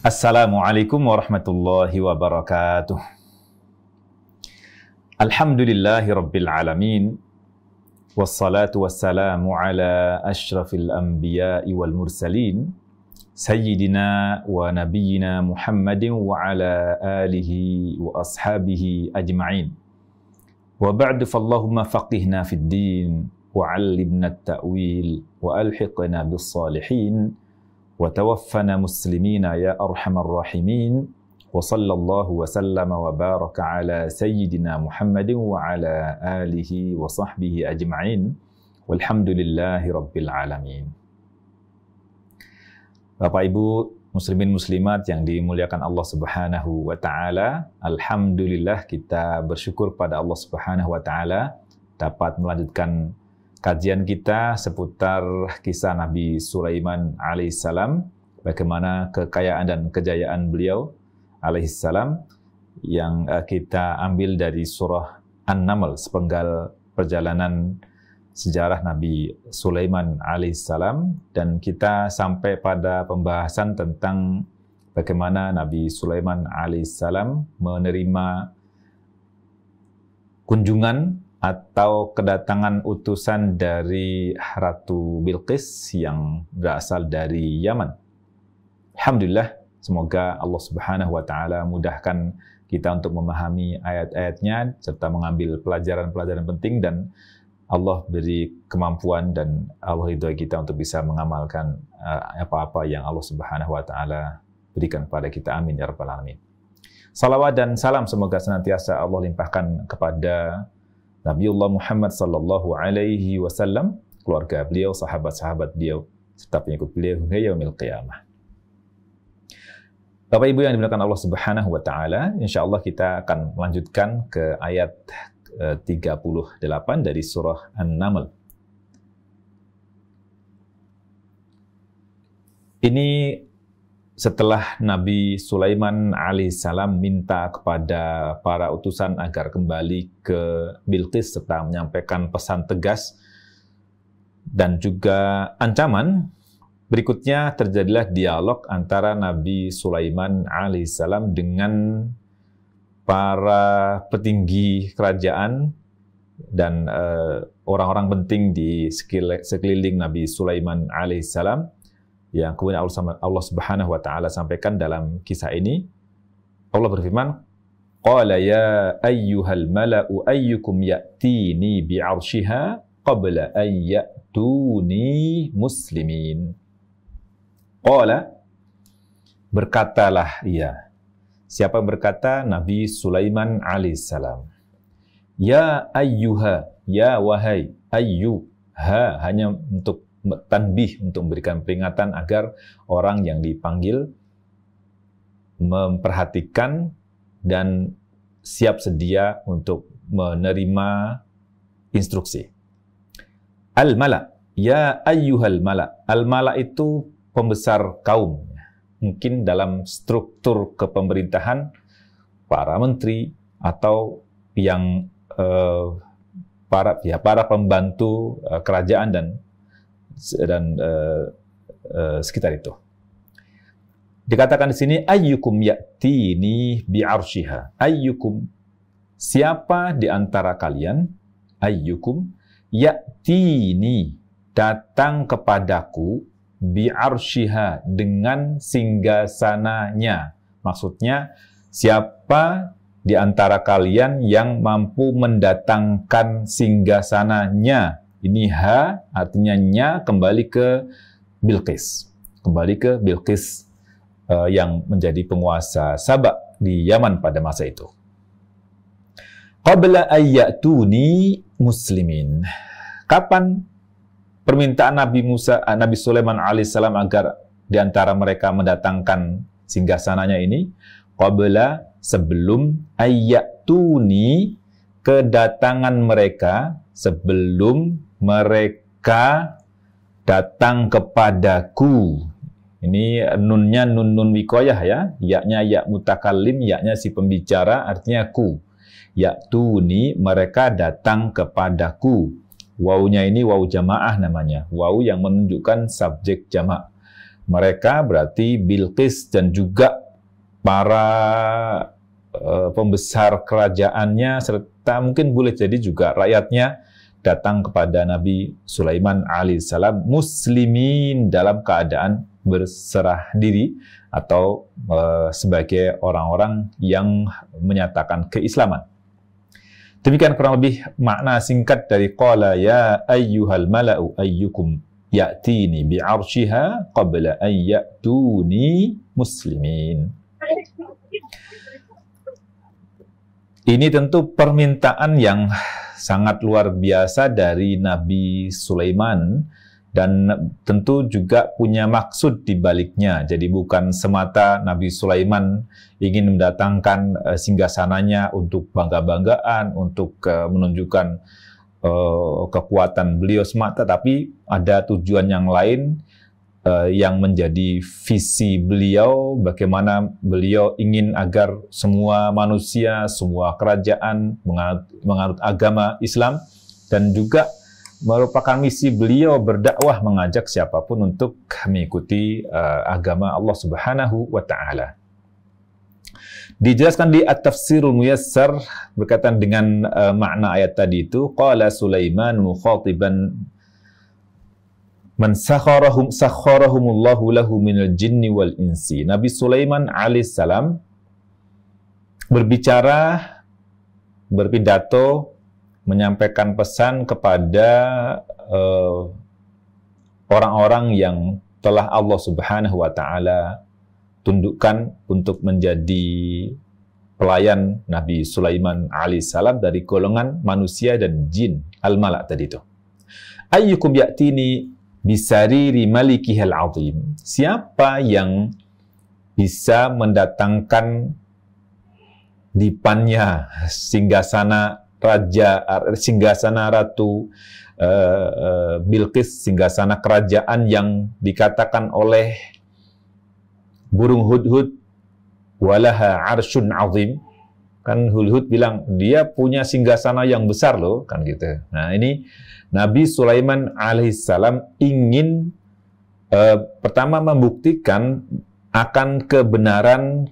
Assalamualaikum warahmatullahi wabarakatuh. Alhamdulillahi rabbil alamin. Wassalatu wassalamu ala ashrafil anbiya'i wal mursalin. Sayyidina wa nabiyyina Muhammadin wa ala alihi wa ashabihi ajma'in. Wa ba'du fallahumma faqihna fid din wa 'allimna at-ta'wil wa alhiqna bis salihin. وتوفنا مسلمين يا أرحم الراحمين وصلى الله وسلم وبارك على سيدنا محمد وعلى آله وصحبه أجمعين والحمد لله رب العالمين. Bapak Ibu muslimin muslimat yang dimuliakan Allah Subhanahu wa taala, alhamdulillah kita bersyukur pada Allah Subhanahu wa taala dapat melanjutkan kajian kita seputar kisah Nabi Sulaiman alaihissalam, bagaimana kekayaan dan kejayaan beliau alaihissalam yang kita ambil dari surah An-Naml, sepenggal perjalanan sejarah Nabi Sulaiman alaihissalam, dan kita sampai pada pembahasan tentang bagaimana Nabi Sulaiman alaihissalam menerima kunjungan atau kedatangan utusan dari Ratu Bilqis yang berasal dari Yaman. Alhamdulillah, semoga Allah Subhanahu wa taala mudahkan kita untuk memahami ayat-ayatnya serta mengambil pelajaran-pelajaran penting, dan Allah beri kemampuan dan Allah ridhoi kita untuk bisa mengamalkan apa-apa yang Allah Subhanahu wa taala berikan kepada kita. Amin ya rabbal alamin. Salawat dan salam semoga senantiasa Allah limpahkan kepada Nabiullah Muhammad sallallahu alaihi wasallam, keluarga beliau, sahabat-sahabat beliau, serta pengikut beliau hingga yaumil qiyamah. Bapak Ibu yang dimuliakan Allah Subhanahu wa taala, insyaallah kita akan melanjutkan ke ayat 38 dari surah An-Naml. Ini setelah Nabi Sulaiman alaihissalam minta kepada para utusan agar kembali ke Bilqis serta menyampaikan pesan tegas dan juga ancaman, berikutnya terjadilah dialog antara Nabi Sulaiman alaihissalam dengan para petinggi kerajaan dan orang-orang penting di sekeliling Nabi Sulaiman alaihissalam, yang kemudian Allah Subhanahu wa taala sampaikan dalam kisah ini. Allah berfirman, qala ya ayyuhal mala'u ayyukum ya'tini bi'arshiha qabla an ya'tuni muslimin. Qala, berkatalah ia. Siapa berkata? Nabi Sulaiman alaihissalam. Ya ayyuha, ya wahai, ayyuha hanya untuk tanbih, untuk memberikan peringatan agar orang yang dipanggil memperhatikan dan siap sedia untuk menerima instruksi. Al-mala, ya ayyuhal mala. Al-mala itu pembesar kaum. Mungkin dalam struktur kepemerintahan, para menteri atau yang para pembantu kerajaan dan sekitar itu. Dikatakan di sini ayyukum ya'tini bi'arshiha. Ayyukum, siapa di antara kalian, ayyukum ya'tini, datang kepadaku, bi'arshiha, dengan singgasananya. Maksudnya siapa di antara kalian yang mampu mendatangkan singgasananya. Ini ha, artinya nya, kembali ke Bilqis. Kembali ke Bilqis yang menjadi penguasa Saba di Yaman pada masa itu. Qabla ayyatuni muslimin. Kapan permintaan Nabi Sulaiman alaihissalam agar di antara mereka mendatangkan singgasananya ini? Qabla, sebelum, ayyatuni, kedatangan mereka, sebelum mereka datang kepadaku. Ini nunnya nun wikoyah ya, yaknya ya mutakallim, yaknya si pembicara, artinya ku. Ya'tuni, mereka datang kepadaku. Wawunya ini wawu jamaah namanya, wawu yang menunjukkan subjek jamak. mereka berarti Bilqis dan juga para pembesar kerajaannya, serta mungkin boleh jadi juga rakyatnya datang kepada Nabi Sulaiman alaihissalam muslimin, dalam keadaan berserah diri atau sebagai orang-orang yang menyatakan keislaman. Demikian kurang lebih makna singkat dari qala ya ayyuhal mala'u ayyukum ya'tini bi'arsyiha qabla an ya'tuni muslimin. Ini tentu permintaan yang sangat luar biasa dari Nabi Sulaiman, dan tentu juga punya maksud di baliknya. Jadi bukan semata Nabi Sulaiman ingin mendatangkan singgasananya untuk bangga-banggaan, untuk menunjukkan kekuatan beliau semata, tapi ada tujuan yang lain yang menjadi visi beliau, bagaimana beliau ingin agar semua manusia, semua kerajaan menganut agama Islam, dan juga merupakan misi beliau berdakwah mengajak siapapun untuk mengikuti agama Allah Subhanahu wa taala. Dijelaskan di At-Tafsirul Muyassar berkaitan dengan makna ayat tadi itu, qala Sulaiman mukhatiban man sakharahumullahu lahu minal jinni wal insi. Nabi Sulaiman alaihissalam berpidato, menyampaikan pesan kepada orang-orang yang telah Allah Subhanahu wa taala tundukkan untuk menjadi pelayan Nabi Sulaiman alaihissalam dari golongan manusia dan jin, al-mala' tadi itu. Ayyukum ya'tini bisariri malikihal azim. Siapa yang bisa mendatangkan dipannya singgasana Ratu Bilqis, singgasana kerajaan yang dikatakan oleh burung hudhud walaha arsyun azim. Kan Hudhud bilang dia punya singgasana yang besar loh, kan gitu. Nah, ini Nabi Sulaiman alaihissalam ingin pertama membuktikan akan kebenaran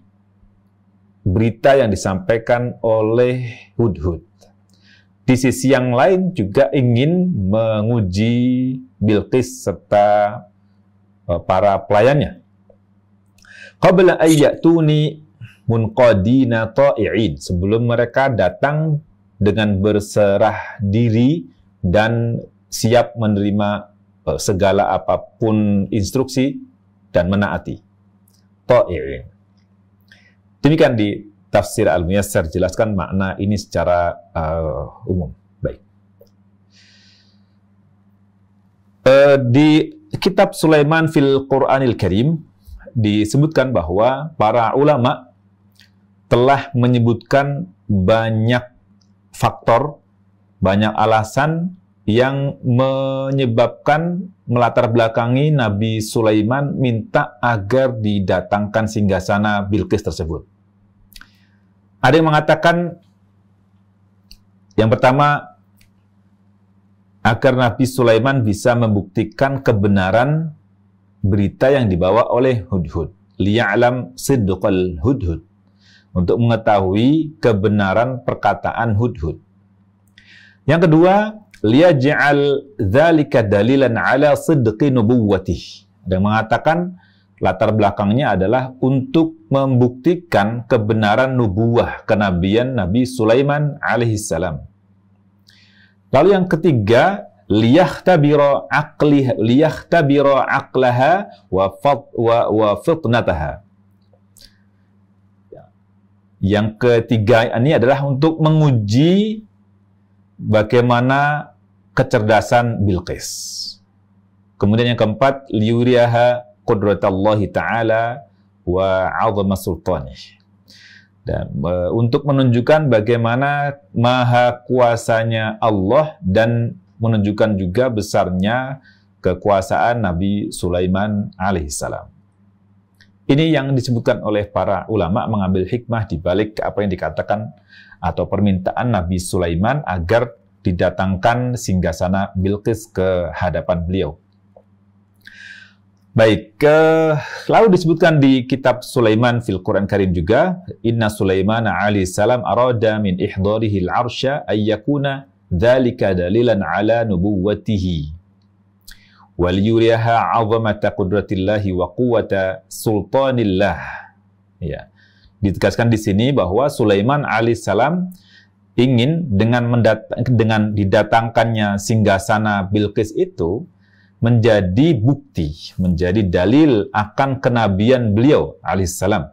berita yang disampaikan oleh Hudhud. Di sisi yang lain juga ingin menguji Bilqis serta para pelayannya. Qabla ayyatuni munqadina ta'i'in, sebelum mereka datang dengan berserah diri dan siap menerima segala apapun instruksi dan menaati. Ta'i'in. Demikian di Tafsir Al-Muyassar jelaskan makna ini secara umum. Baik. Di kitab Sulaiman fil Qur'anil Karim disebutkan bahwa para ulama telah menyebutkan banyak faktor, banyak alasan yang menyebabkan melatar belakangi Nabi Sulaiman minta agar didatangkan singgasana Bilqis tersebut. Ada yang mengatakan yang pertama, agar Nabi Sulaiman bisa membuktikan kebenaran berita yang dibawa oleh Hudhud. Liya'lam sidqal Hudhud, untuk mengetahui kebenaran perkataan Hudhud. Yang kedua, liyaj'al dzalika dalilan ala sidqi nubuwwatih. Dan mengatakan latar belakangnya adalah untuk membuktikan kebenaran nubuwah, kenabian Nabi Sulaiman alaihissalam. Lalu yang ketiga, liyahtabira aqlaha wa fitnataha. Yang ketiga ini adalah untuk menguji bagaimana kecerdasan Bilqis. Kemudian yang keempat, liyuriyaha qudratallahi ta'ala wa 'azama sultanih. Dan untuk menunjukkan bagaimana maha kuasanya Allah dan menunjukkan juga besarnya kekuasaan Nabi Sulaiman alaihissalam. Ini yang disebutkan oleh para ulama mengambil hikmah di balik apa yang dikatakan atau permintaan Nabi Sulaiman agar didatangkan singgasana Bilqis ke hadapan beliau. Baik, lalu disebutkan di kitab Sulaiman fil Quran Karim juga, Inna Sulaiman alaihi salam arada min ihdarihi al-arsya ayyakuna dzalika dalilan ala nubuwwatihi wal yuriha 'azamata qudratillahi wa quwwata sultanillah. Ya. Ditegaskan di sini bahwa Sulaiman alaihissalam ingin dengan didatangkannya singgasana Bilqis itu menjadi bukti, menjadi dalil akan kenabian beliau alaihissalam,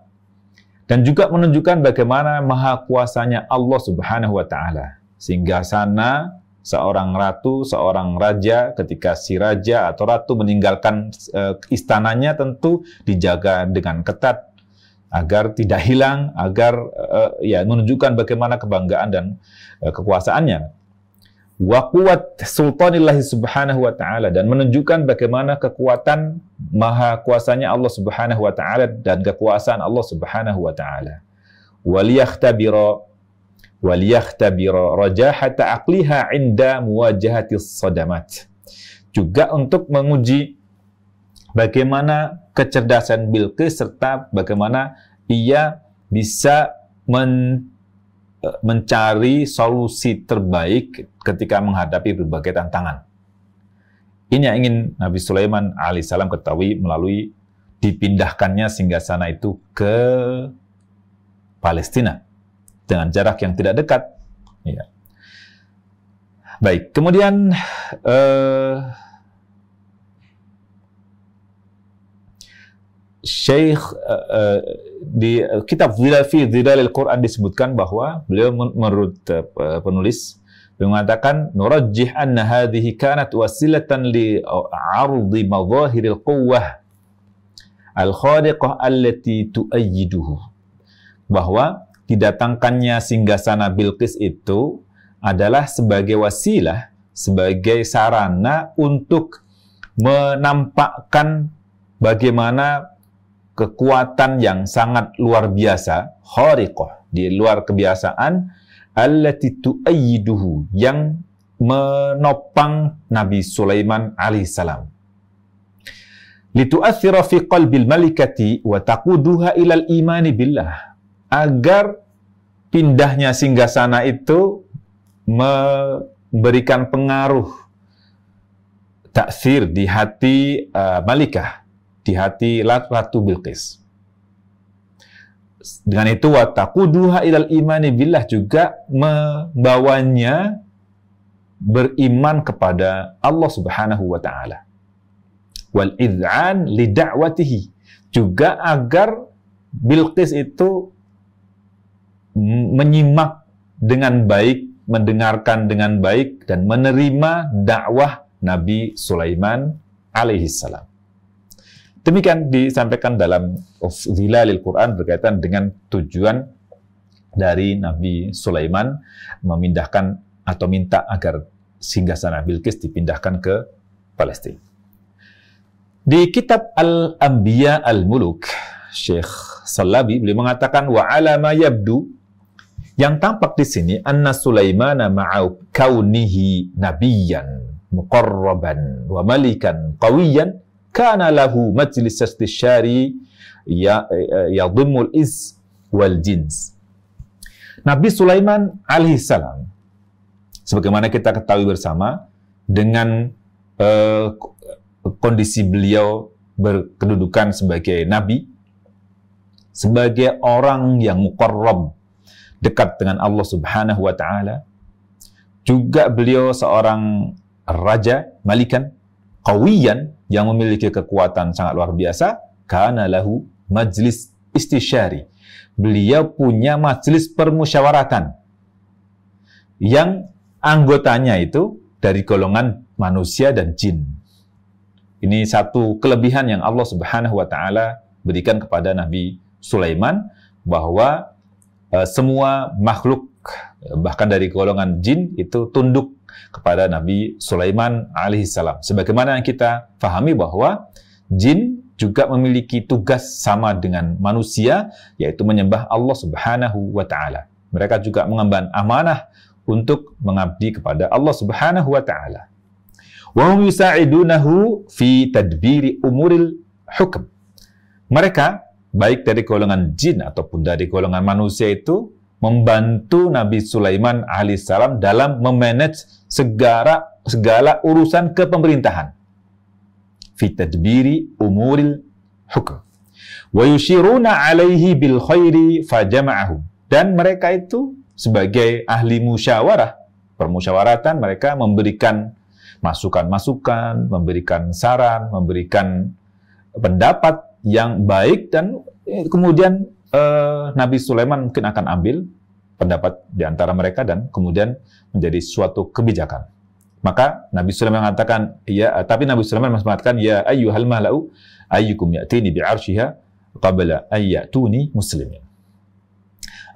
dan juga menunjukkan bagaimana maha kuasanya Allah Subhanahu wa taala. Singgasana seorang ratu, seorang raja, ketika si raja atau ratu meninggalkan istananya tentu dijaga dengan ketat agar tidak hilang, agar menunjukkan bagaimana kebanggaan dan kekuasaannya. Wa quwwat sultanillahi subhanahu wa ta'ala, dan menunjukkan bagaimana kekuatan maha kuasanya Allah subhanahu wa ta'ala dan kekuasaan Allah subhanahu wa ta'ala. Waliyahtabira rajahata aqliha inda muwajahati sadamat. Juga untuk menguji bagaimana kecerdasan Bilqis serta bagaimana ia bisa mencari solusi terbaik ketika menghadapi berbagai tantangan. Ini yang ingin Nabi Sulaiman alaihissalam ketahui melalui dipindahkannya singgasana itu ke Palestina dengan jarak yang tidak dekat. Ya. Baik, kemudian Syekh di kitab fi Dhilalil Quran disebutkan bahwa beliau menurut penulis mengatakan nurajjih anna hadhihi kanat wasilatan li 'ardi madhahiril quwwah al-khariqah allati tu'ayyiduhu, bahwa didatangkannya singgasana Bilqis itu adalah sebagai wasilah, sebagai sarana untuk menampakkan bagaimana kekuatan yang sangat luar biasa, khariqah, di luar kebiasaan, allati tu'ayyiduhu, yang menopang Nabi Sulaiman alaihissalam. Litu'athira fi qalbil malikati wa taquduha ilal imani billah, agar pindahnya singgasana itu memberikan pengaruh taksir di hati Malikah, di hati Ratu Bilqis. Dengan itu wataquduha ilal imani billah, juga membawanya beriman kepada Allah Subhanahu wa taala. Wal id'an li da'watihi, juga agar Bilqis itu menyimak dengan baik, mendengarkan dengan baik dan menerima dakwah Nabi Sulaiman alaihi salam. Demikian disampaikan dalam Dhilalil Quran berkaitan dengan tujuan dari Nabi Sulaiman memindahkan atau minta agar singgasana Bilqis dipindahkan ke Palestina. Di kitab Al-Anbiya Al-Muluk, Syekh Salabi beliau mengatakan wa ala ma yabdu, yang tampak di sini anna Sulaimana ma'au kaunihi nabiyyan muqarraban wa malikan qawiyan kana lahu majlis istisyari yadhimmul iz wal jins. Nabi Sulaiman alaihissalam, sebagaimana kita ketahui bersama, dengan kondisi beliau berkedudukan sebagai nabi, sebagai orang yang muqarrab, dekat dengan Allah Subhanahu wa taala, juga beliau seorang raja, malikan, qawiyan, yang memiliki kekuatan sangat luar biasa, kana lahu majlis istisyari. Beliau punya majelis permusyawaratan yang anggotanya itu dari golongan manusia dan jin. Ini satu kelebihan yang Allah Subhanahu wa taala berikan kepada Nabi Sulaiman, bahwa semua makhluk bahkan dari golongan jin itu tunduk kepada Nabi Sulaiman alaihissalam. Sebagaimana yang kita fahami bahwa jin juga memiliki tugas sama dengan manusia, yaitu menyembah Allah Subhanahu wa taala. Mereka juga mengemban amanah untuk mengabdi kepada Allah Subhanahu wa taala. Wa hum yusa'idunahu fi tadbiri umuril hukm. Mereka, baik dari golongan jin ataupun dari golongan manusia itu, membantu Nabi Sulaiman alaihissalam dalam memanage segala urusan kepemerintahan. Fi tadbiri umuril hukm. Wa yushiruna alaihi bil khairi fajama'ahum. Dan mereka itu sebagai ahli musyawarah, permusyawaratan, mereka memberikan masukan-masukan, memberikan saran, memberikan pendapat yang baik, dan kemudian Nabi Sulaiman mungkin akan ambil pendapat di antara mereka dan kemudian menjadi suatu kebijakan. Maka Nabi Sulaiman mengatakan, ya, tapi Nabi Sulaiman mengatakan, ya ayyuhal mala'u ayyukum ya'tini bi'arsyiha qabla ayyatuni muslimin.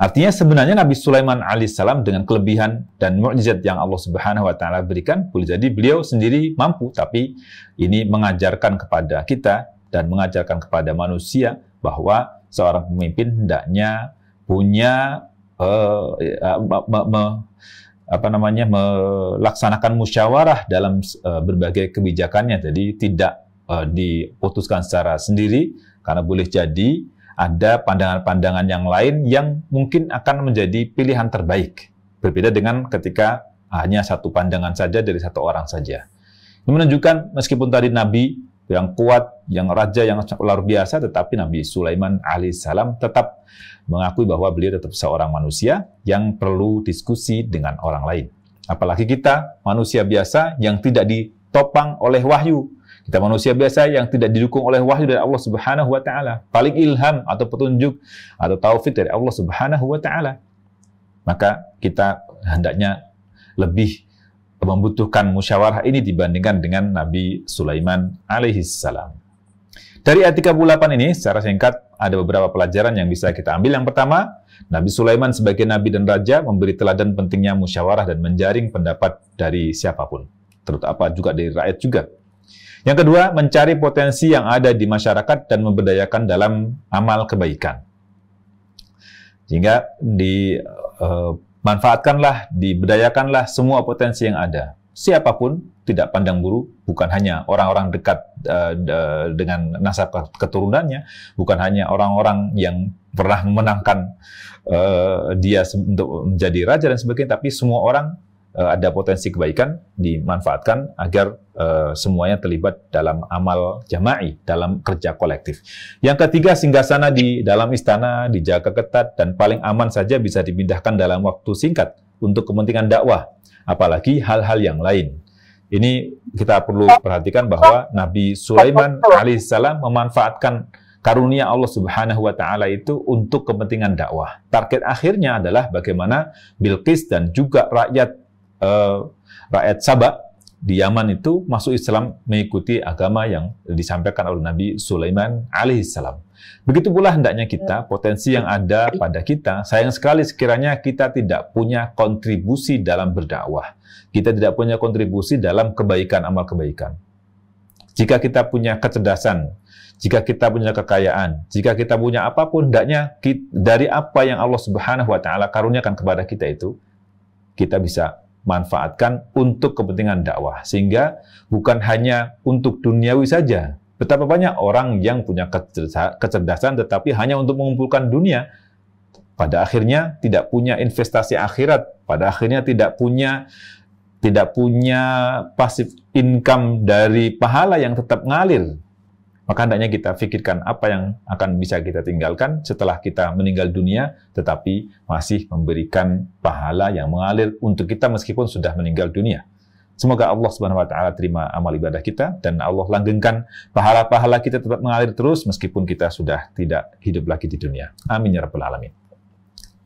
Artinya sebenarnya Nabi Sulaiman alaihissalam dengan kelebihan dan mukjizat yang Allah Subhanahu wa taala berikan, boleh jadi beliau sendiri mampu, tapi ini mengajarkan kepada kita dan mengajarkan kepada manusia bahwa seorang pemimpin hendaknya punya melaksanakan musyawarah dalam berbagai kebijakannya. Jadi tidak diputuskan secara sendiri, karena boleh jadi ada pandangan-pandangan yang lain yang mungkin akan menjadi pilihan terbaik. Berbeda dengan ketika hanya satu pandangan saja dari satu orang saja. Ini menunjukkan meskipun tadi Nabi yang kuat, yang raja, yang luar biasa, tetapi Nabi Sulaiman alaihissalam tetap mengakui bahwa beliau tetap seorang manusia yang perlu diskusi dengan orang lain. Apalagi kita, manusia biasa yang tidak ditopang oleh wahyu. Kita manusia biasa yang tidak didukung oleh wahyu dari Allah Subhanahu wa taala. Paling ilham atau petunjuk atau taufik dari Allah Subhanahu wa taala. Maka kita hendaknya lebih membutuhkan musyawarah ini dibandingkan dengan Nabi Sulaiman alaihissalam. Dari ayat 38 ini, secara singkat, ada beberapa pelajaran yang bisa kita ambil. Yang pertama, Nabi Sulaiman sebagai nabi dan raja memberi teladan pentingnya musyawarah dan menjaring pendapat dari siapapun, terutama juga dari rakyat juga. Yang kedua, mencari potensi yang ada di masyarakat dan memberdayakan dalam amal kebaikan. Sehingga dimanfaatkanlah, diberdayakanlah semua potensi yang ada. Siapapun, tidak pandang bulu, bukan hanya orang-orang dekat dengan nasab keturunannya, bukan hanya orang-orang yang pernah memenangkan dia untuk menjadi raja dan sebagainya, tapi semua orang ada potensi kebaikan, dimanfaatkan agar semuanya terlibat dalam amal jama'i, dalam kerja kolektif. Yang ketiga, singgasana di dalam istana dijaga ketat dan paling aman saja bisa dipindahkan dalam waktu singkat untuk kepentingan dakwah, apalagi hal-hal yang lain. Ini kita perlu perhatikan bahwa Nabi Sulaiman alaihissalam memanfaatkan karunia Allah Subhanahu wa taala itu untuk kepentingan dakwah. Target akhirnya adalah bagaimana Bilqis dan juga rakyat Sabah di Yaman itu masuk Islam, mengikuti agama yang disampaikan oleh Nabi Sulaiman alaihissalam. Begitu pula hendaknya kita, potensi yang ada pada kita, sayang sekali sekiranya kita tidak punya kontribusi dalam berdakwah. Kita tidak punya kontribusi dalam kebaikan, amal kebaikan. Jika kita punya kecerdasan, jika kita punya kekayaan, jika kita punya apapun, hendaknya dari apa yang Allah Subhanahu wa taala karuniakan kepada kita itu, kita bisa manfaatkan untuk kepentingan dakwah, sehingga bukan hanya untuk duniawi saja. Betapa banyak orang yang punya kecerdasan tetapi hanya untuk mengumpulkan dunia, pada akhirnya tidak punya investasi akhirat, pada akhirnya tidak punya passive income dari pahala yang tetap ngalir. Maka hendaknya kita pikirkan apa yang akan bisa kita tinggalkan setelah kita meninggal dunia, tetapi masih memberikan pahala yang mengalir untuk kita meskipun sudah meninggal dunia. Semoga Allah Subhanahu wa taala terima amal ibadah kita dan Allah langgengkan pahala-pahala kita tetap mengalir terus meskipun kita sudah tidak hidup lagi di dunia. Amin ya rabbal alamin.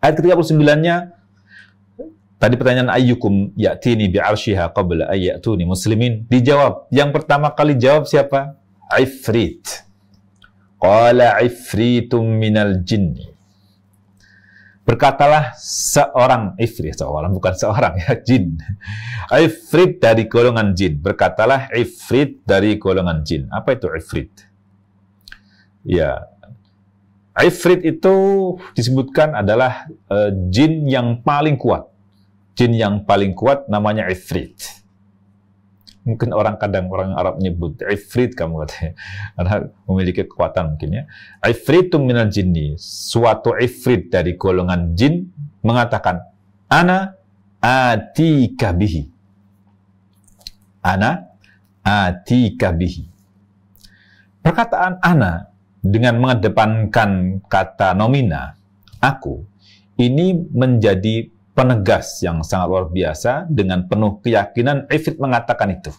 Ayat ke-39-nya, tadi pertanyaan ayyukum ya'tini bi'arsyiha qabla ayyatuni muslimin, dijawab. Yang pertama kali jawab siapa? Ifrit. Qala ifritum minal jinni. Berkatalah seorang ifrit, bukan seorang ya, jin. Ifrit dari golongan jin. Berkatalah ifrit dari golongan jin. Apa itu ifrit? Ya, ifrit itu disebutkan adalah jin yang paling kuat. Jin yang paling kuat namanya ifrit. Mungkin orang Arab menyebut ifrit kamu katanya. Karena memiliki kekuatan mungkin ya. Ifritum minal jinni. Suatu ifrit dari golongan jin mengatakan, ana atika bihi. Ana atika bihi. Perkataan ana dengan mengedepankan kata nomina, aku, ini menjadi penegas yang sangat luar biasa dengan penuh keyakinan ifrit mengatakan itu.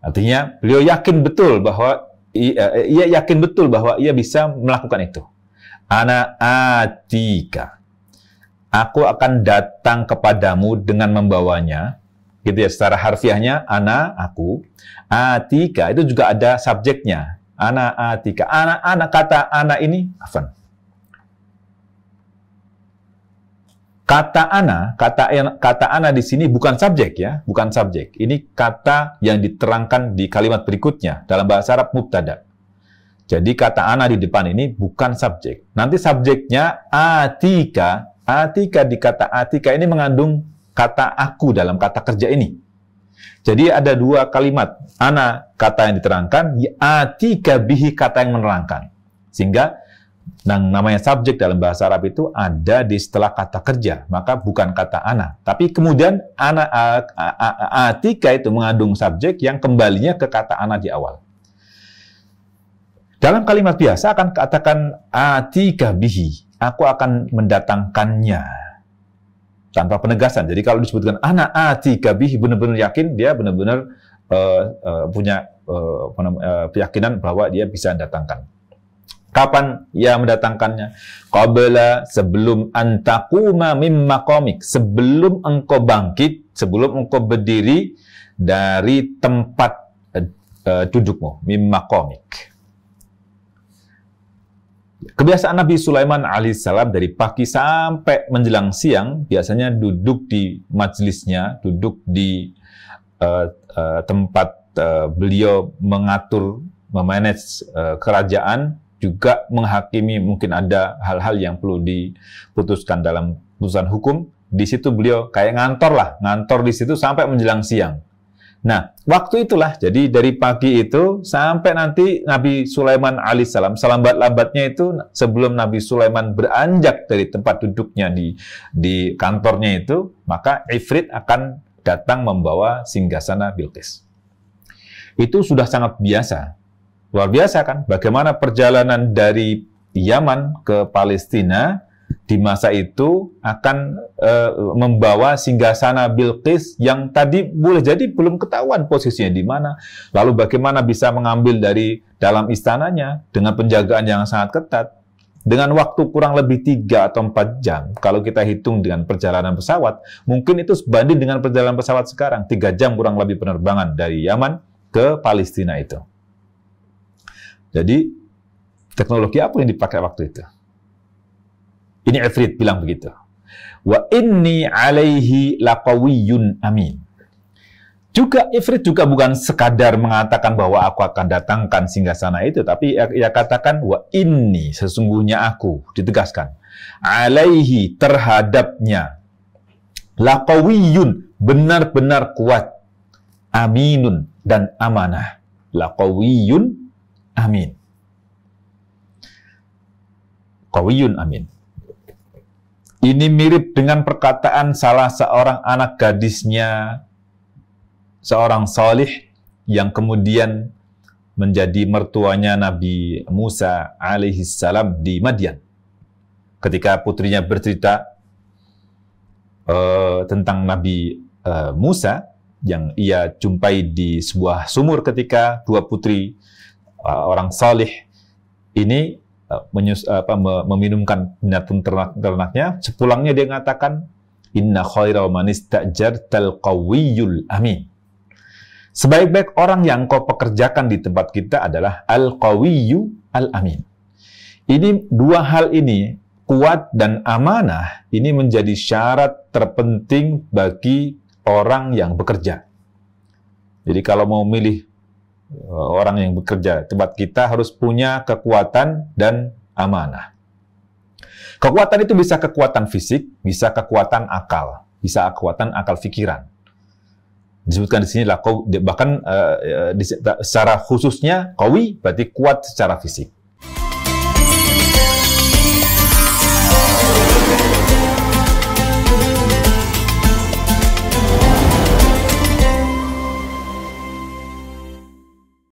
Artinya beliau yakin betul bahwa ia yakin betul bahwa ia bisa melakukan itu. Ana atika. Aku akan datang kepadamu dengan membawanya. Gitu ya, secara harfiahnya ana, aku. Atika itu juga ada subjeknya. Ana atika. Ana kata ana ini afan. Kata ana di sini bukan subjek ya, bukan subjek. Ini kata yang diterangkan di kalimat berikutnya dalam bahasa Arab mubtada. Jadi kata ana di depan ini bukan subjek. Nanti subjeknya atika. Atika di kata atika ini mengandung kata aku dalam kata kerja ini. Jadi ada dua kalimat. Ana kata yang diterangkan, atika bihi kata yang menerangkan. Sehingga yang namanya subjek dalam bahasa Arab itu ada di setelah kata kerja, maka bukan kata ana. Tapi kemudian ana atika itu mengandung subjek yang kembalinya ke kata ana di awal. Dalam kalimat biasa akan katakan atika bihi, aku akan mendatangkannya. Tanpa penegasan. Jadi kalau disebutkan ana atika bihi, benar-benar yakin, dia benar-benar punya keyakinan bahwa dia bisa mendatangkan. Kapan ia mendatangkannya? Qabla, sebelum antakuma mim maqamik, sebelum engkau bangkit, sebelum engkau berdiri dari tempat dudukmu, mim maqamik. Kebiasaan Nabi Sulaiman alaihissalam dari pagi sampai menjelang siang biasanya duduk di majelisnya, duduk di tempat beliau mengatur, memanage kerajaan, juga menghakimi, mungkin ada hal-hal yang perlu diputuskan dalam putusan hukum. Di situ beliau kayak ngantor di situ sampai menjelang siang. Nah, waktu itulah, jadi dari pagi itu sampai nanti Nabi Sulaiman alaihissalam, selambat-lambatnya itu sebelum Nabi Sulaiman beranjak dari tempat duduknya di kantornya itu, maka Ifrit akan datang membawa singgasana Bilqis. Itu sudah sangat biasa. Luar biasa kan? Bagaimana perjalanan dari Yaman ke Palestina di masa itu akan membawa singgasana Bilqis yang tadi boleh jadi belum ketahuan posisinya di mana. Lalu bagaimana bisa mengambil dari dalam istananya dengan penjagaan yang sangat ketat. Dengan waktu kurang lebih 3 atau 4 jam. Kalau kita hitung dengan perjalanan pesawat, mungkin itu sebanding dengan perjalanan pesawat sekarang. 3 jam kurang lebih penerbangan dari Yaman ke Palestina itu. Jadi, teknologi apa yang dipakai waktu itu? Ini Ifrit bilang begitu. Wa inni alaihi laqawiyyun amin. Juga Ifrit juga bukan sekadar mengatakan bahwa aku akan datangkan singgasana itu, tapi ia katakan wa inni, sesungguhnya aku, ditegaskan. Alaihi, terhadapnya. Laqawiyyun, benar-benar kuat. Aminun, dan amanah. Laqawiyyun amin. Qawiyun amin. Ini mirip dengan perkataan salah seorang anak gadisnya, seorang salih yang kemudian menjadi mertuanya Nabi Musa alaihissalam di Madian. Ketika putrinya bercerita tentang Nabi Musa yang ia jumpai di sebuah sumur ketika dua putri orang salih ini meminumkan binatang ternaknya. Sepulangnya dia mengatakan, inna khaira man istajartal qawiyyul amin. Sebaik-baik orang yang kau pekerjakan di tempat kita adalah al-qawiyyu al-amin. Ini dua hal ini, kuat dan amanah, ini menjadi syarat terpenting bagi orang yang bekerja. Jadi kalau mau milih orang yang bekerja tempat kita harus punya kekuatan dan amanah. Kekuatan itu bisa kekuatan fisik, bisa kekuatan akal, bisa kekuatan akal pikiran. Disebutkan di sini bahkan secara khususnya qawi berarti kuat secara fisik.